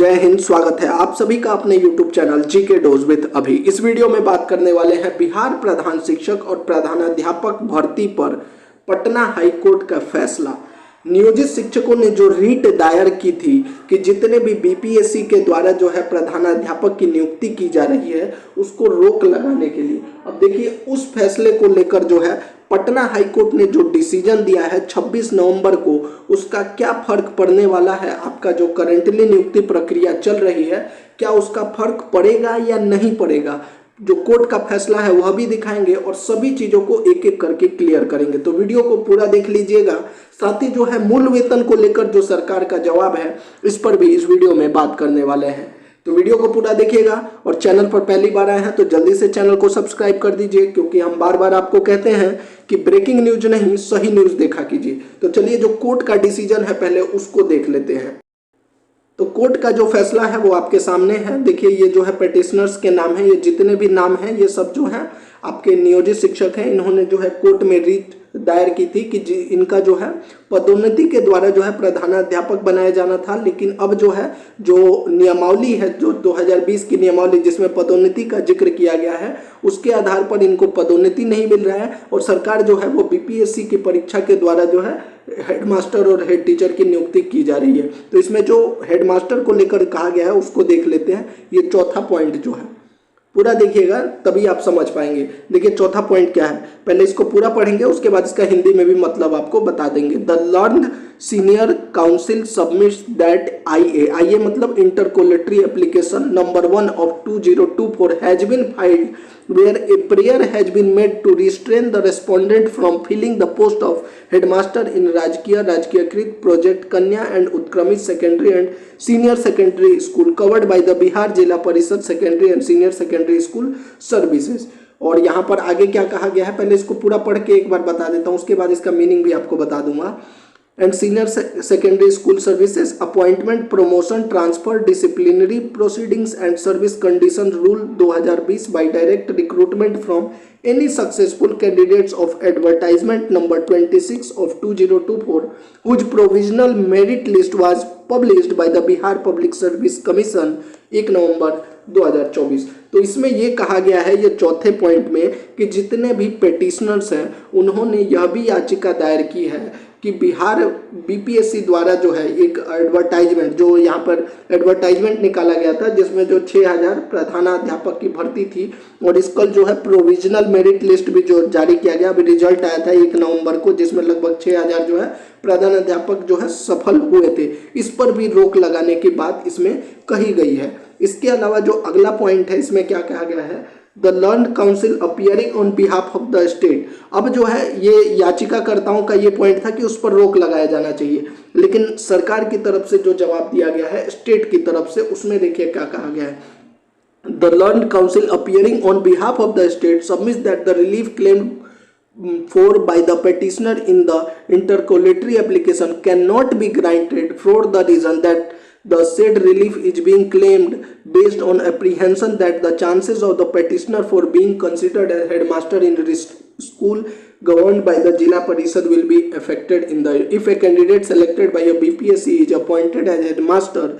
जय हिंद। स्वागत है आप सभी का अपने YouTube channel GK dose with अभी। इस वीडियो में बात करने वाले हैं बिहार प्रधान शिक्षक और प्रधानाध्यापक भर्ती पर पटना हाईकोर्ट का फैसला। नियोजित शिक्षकों ने जो रीट दायर की थी कि जितने भी बीपीएससी के द्वारा जो है प्रधानाध्यापक की नियुक्ति की जा रही है उसको रोक लगाने के लिए, अब देखिए उस फैसले को लेकर जो है पटना हाईकोर्ट ने जो डिसीजन दिया है 26 नवंबर को, उसका क्या फर्क पड़ने वाला है। आपका जो करंटली नियुक्ति प्रक्रिया चल रही है क्या उसका फर्क पड़ेगा या नहीं पड़ेगा, जो कोर्ट का फैसला है वह भी दिखाएंगे और सभी चीजों को एक एक करके क्लियर करेंगे। तो वीडियो को पूरा देख लीजिएगा। साथ ही जो है मूल वेतन को लेकर जो सरकार का जवाब है इस पर भी इस वीडियो में बात करने वाले हैं। तो वीडियो को पूरा देखिएगा और चैनल पर पहली बार आए हैं तो जल्दी से चैनल को सब्सक्राइब कर दीजिए, क्योंकि हम बार बार आपको कहते हैं कि ब्रेकिंग न्यूज नहीं सही न्यूज देखा कीजिए। तो चलिए जो कोर्ट का डिसीजन है पहले उसको देख लेते हैं। तो कोर्ट का जो फैसला है वो आपके सामने है। देखिए ये जो है पेटिशनर्स के नाम है, ये जितने भी नाम हैं ये सब जो है आपके नियोजित शिक्षक हैं। इन्होंने जो है कोर्ट में रीट दायर की थी कि इनका जो है पदोन्नति के द्वारा जो है प्रधानाध्यापक बनाया जाना था, लेकिन अब जो है जो नियमावली है जो 2020 की नियमावली जिसमें पदोन्नति का जिक्र किया गया है उसके आधार पर इनको पदोन्नति नहीं मिल रहा है और सरकार जो है वो बीपीएससी की परीक्षा के द्वारा जो है हेडमास्टर और हेड टीचर की नियुक्ति की जा रही है। तो इसमें जो हेडमास्टर को लेकर कहा गया है उसको देख लेते हैं। ये चौथा पॉइंट जो है पूरा देखिएगा तभी आप समझ पाएंगे। देखिए चौथा पॉइंट क्या है, पहले इसको पूरा पढ़ेंगे उसके बाद इसका हिंदी में भी मतलब आपको बता देंगे। The learned senior counsel submits that IA मतलब interlocutory application number 1 of 2024 has been filed where a prayer has been made to restrain the respondent from filling the post of headmaster in Rajkiyakrit Project Kanya and Utkramish Secondary and Senior Secondary School covered by the Bihar Jila Parishad Secondary and Senior Secondary School Services। और यहाँ पर आगे क्या कहा गया है पहले इसको पूरा पढ़ के एक बार बता देता हूँ, उसके बाद इसका मीनिंग भी आपको बता दूंगा। and senior secondary school services appointment promotion transfer disciplinary proceedings and service conditions rule 2020 by direct recruitment from any successful candidates of advertisement number 26 of 2024 whose provisional merit list was published by the Bihar Public Service Commission 1 नवंबर 2024। तो इसमें ये कहा गया है ये चौथे point में कि जितने भी पेटिशनर्स हैं उन्होंने यह भी याचिका दायर की है कि बिहार बीपीएससी द्वारा जो है एक एडवर्टाइजमेंट, जो यहाँ पर एडवर्टाइजमेंट निकाला गया था जिसमें जो 6000 प्रधानाध्यापक की भर्ती थी और इसका जो है प्रोविजनल मेरिट लिस्ट भी जो जारी किया गया, अभी रिजल्ट आया था 1 नवंबर को जिसमें लगभग 6000 जो है प्रधानाध्यापक जो है सफल हुए थे। इस पर भी रोक लगाने की बात इसमें कही गई है। इसके अलावा जो अगला पॉइंट है इसमें क्या कहा गया है, the learned council appearing on behalf of the state. अब जो है ये याचिकाकर्ताओं का ये पॉइंट था कि उस पर रोक लगाया जाना चाहिए, लेकिन सरकार की तरफ से जो जवाब दिया गया है स्टेट की तरफ से उसमें देखिए क्या कहा गया है। The learned council appearing on behalf of the state submits that the relief claim for by the petitioner in the intercolatory application cannot be granted for the reason that the said relief is being claimed based on apprehension that the chances of the petitioner for being considered as headmaster in school governed by the Jila Parishad will be affected in the if a candidate selected by a BPSC is appointed as headmaster.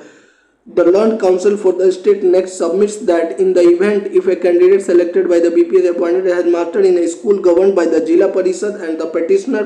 The learned counsel for the state next submits that in the event if a candidate selected by the BPSC appointed as headmaster in a school governed by the Jila Parishad and the petitioner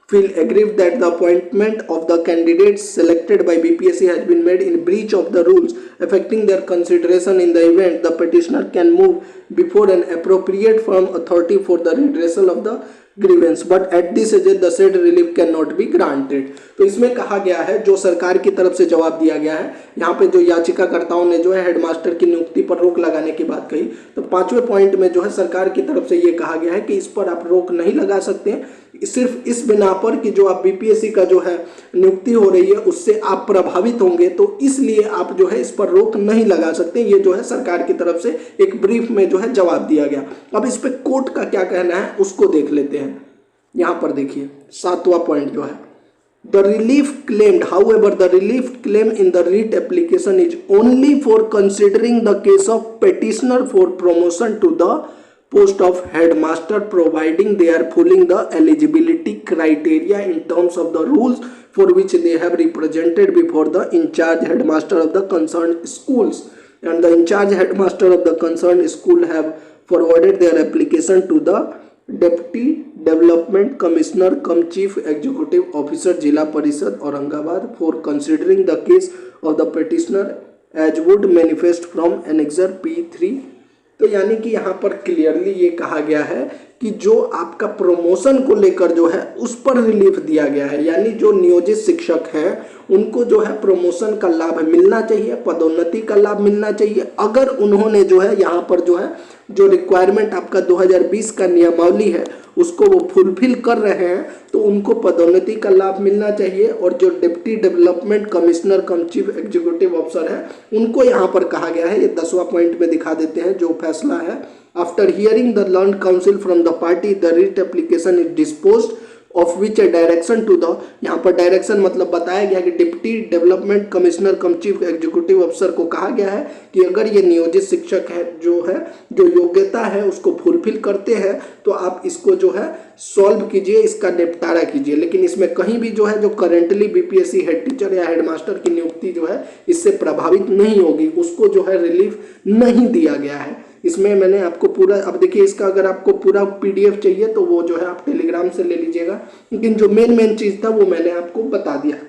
feel aggrieved that the appointment of the candidates selected by BPSC has been made in breach of the rules affecting their consideration, in the event the petitioner can move before an appropriate firm authority for the redressal of the grievance, but at this stage the said relief cannot be granted। तो इसमें कहा गया है जो सरकार की तरफ से जवाब दिया गया है, यहाँ पे जो याचिकाकर्ताओं ने जो है हेडमास्टर की नियुक्ति पर रोक लगाने की बात कही, तो 5वें पॉइंट में जो है सरकार की तरफ से ये कहा गया है कि इस पर आप रोक नहीं लगा सकते, सिर्फ इस बिना पर कि जो आप बीपीएससी का जो है नियुक्ति हो रही है उससे आप प्रभावित होंगे, तो इसलिए आप जो है इस पर रोक नहीं लगा सकते। ये जो है सरकार की तरफ से एक ब्रीफ में जो है जवाब दिया गया। अब इस पे कोर्ट का क्या कहना है उसको देख लेते हैं। यहाँ पर देखिए 7वां पॉइंट जो है, the relief claimed however the relief claim in the writ application is only for considering the case of petitioner for promotion to the post of headmaster providing they are fulfilling the eligibility criteria in terms of the rules for which they have represented before the in charge headmaster of the concerned schools, and the in charge headmaster of the concerned school have forwarded their application to the Deputy Development Commissioner cum Chief Executive Officer Jila Parishad Aurangabad for considering the case of the petitioner as would manifest from Annexure P3। तो यानी कि यहाँ पर clearly ये कहा गया है कि जो आपका प्रमोशन को लेकर जो है उस पर रिलीफ दिया गया है, यानी जो नियोजित शिक्षक हैं उनको जो है प्रमोशन का लाभ मिलना चाहिए, पदोन्नति का लाभ मिलना चाहिए। अगर उन्होंने जो है यहाँ पर जो है जो रिक्वायरमेंट आपका 2020 का नियमावली है उसको वो फुलफिल कर रहे हैं तो उनको पदोन्नति का लाभ मिलना चाहिए। और जो deputy development commissioner cum chief executive officer है उनको यहाँ पर कहा गया है, ये 10वां पॉइंट में दिखा देते हैं जो फैसला है। After hearing the learn counsel from the party the writ application is disposed of which direction to the, यहाँ पर डायरेक्शन मतलब बताया गया कि deputy development commissioner cum chief executive अफसर को कहा गया है कि अगर ये नियोजित शिक्षक है जो योग्यता है उसको फुलफिल करते हैं तो आप इसको जो है सॉल्व कीजिए, इसका निपटारा कीजिए। लेकिन इसमें कहीं भी जो है जो करेंटली बीपीएससी हेड टीचर या हेडमास्टर की नियुक्ति जो है इससे प्रभावित नहीं होगी, उसको जो है रिलीफ नहीं दिया गया है। इसमें मैंने आपको पूरा, अब देखिए इसका अगर आपको पूरा पीडीएफ चाहिए तो वो जो है आप टेलीग्राम से ले लीजिएगा, लेकिन जो मेन चीज था वो मैंने आपको बता दिया।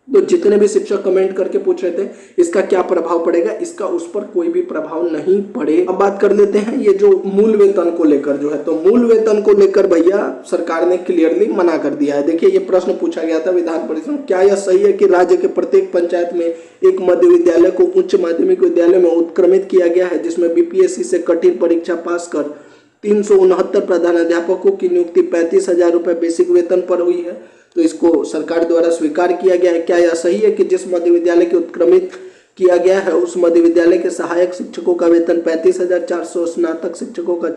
तो जितने भी शिक्षक कमेंट करके पूछ रहे थे इसका क्या प्रभाव पड़ेगा, इसका उस पर कोई भी प्रभाव नहीं पड़े। अब बात कर लेते हैं ये जो मूल वेतन को लेकर जो है, तो मूल वेतन को लेकर भैया सरकार ने क्लियरली मना कर दिया है। देखिए ये प्रश्न पूछा गया था विधान परिषद में, क्या यह सही है कि राज्य के प्रत्येक पंचायत में एक मध्य विद्यालय को उच्च माध्यमिक विद्यालय में उत्क्रमित किया गया है जिसमें बीपीएससी से कठिन परीक्षा पास कर 369 प्रधानाध्यापकों की नियुक्ति 35,000 रुपये बेसिक वेतन पर हुई है। तो इसको सरकार द्वारा स्वीकार किया गया है। क्या यह सही है कि जिस मध्य विद्यालय के उत्क्रमित किया गया है उस मध्य विद्यालय के सहायक शिक्षकों का वेतन 35,400, स्नातक शिक्षकों का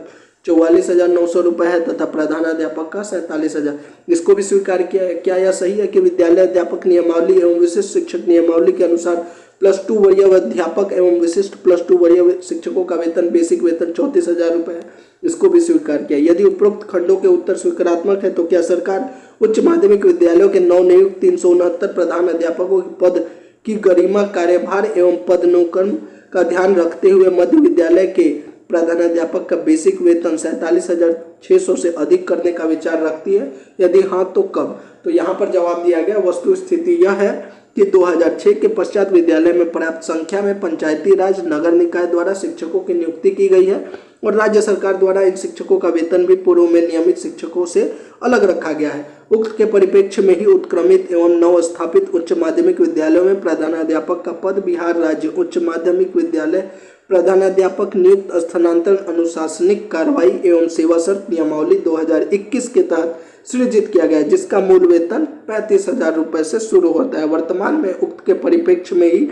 44,900 रुपये है तथा प्रधानाध्यापक का 47,000, इसको भी स्वीकार किया है। क्या यह सही है कि विद्यालय अध्यापक नियमावली एवं विशिष्ट शिक्षक नियमावली के अनुसार +2 वरीय अध्यापक एवं विशिष्ट +2 वरीय शिक्षकों का वेतन बेसिक वेतन 34,000 रुपये है, इसको भी स्वीकार किया। यदि उपरोक्त खंडों के उत्तर स्वीकारात्मक है तो क्या सरकार उच्च माध्यमिक विद्यालयों के नवनियुक्त 369 प्रधान अध्यापकों के पद की गरिमा, कार्यभार एवं पदानुक्रम का ध्यान रखते हुए मध्य विद्यालय के प्रधानाध्यापक का बेसिक वेतन 47,600 से अधिक करने का विचार रखती है? यदि हाँ तो कब? तो यहाँ पर जवाब दिया गया, वस्तु स्थिति यह है कि 2006 के पश्चात विद्यालय में पर्याप्त संख्या में पंचायती राज नगर निकाय द्वारा शिक्षकों की नियुक्ति की गई है और राज्य सरकार द्वारा इन शिक्षकों का वेतन भी पूर्व में नियमित शिक्षकों से अलग रखा गया है। उक्त के परिप्रेक्ष्य में ही उत्क्रमित एवं नव स्थापित उच्च माध्यमिक विद्यालयों में प्रधानाध्यापक का पद बिहार राज्य उच्च माध्यमिक विद्यालय प्रधानाध्यापक नियुक्त स्थानांतरण अनुशासनिक कार्रवाई एवं सेवा शर्त नियमावली 2021 के तहत सृजित किया गया है, जिसका मूल वेतन 35,000 रुपये से शुरू होता है। वर्तमान में उक्त के परिप्रेक्ष्य में ही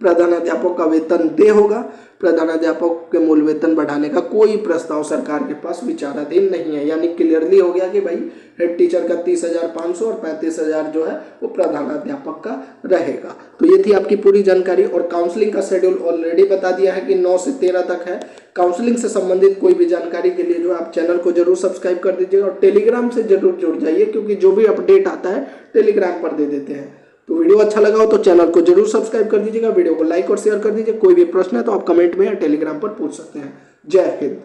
प्रधानाध्यापक का वेतन देय होगा। प्रधानाध्यापक के मूल वेतन बढ़ाने का कोई प्रस्ताव सरकार के पास विचाराधीन नहीं है। यानी क्लियरली हो गया कि भाई हेड टीचर का 30,500 और 35,000 जो है वो प्रधानाध्यापक का रहेगा। तो ये थी आपकी पूरी जानकारी और काउंसलिंग का शेड्यूल ऑलरेडी बता दिया है कि 9 से 13 तक है। काउंसलिंग से संबंधित कोई भी जानकारी के लिए जो आप चैनल को जरूर सब्सक्राइब कर दीजिएगा और टेलीग्राम से जरूर जुड़ जाइए, क्योंकि जो भी अपडेट आता है टेलीग्राम पर दे देते हैं। तो वीडियो अच्छा लगा हो तो चैनल को जरूर सब्सक्राइब कर दीजिएगा, वीडियो को लाइक और शेयर कर दीजिए। कोई भी प्रश्न है तो आप कमेंट में या टेलीग्राम पर पूछ सकते हैं। जय हिंद।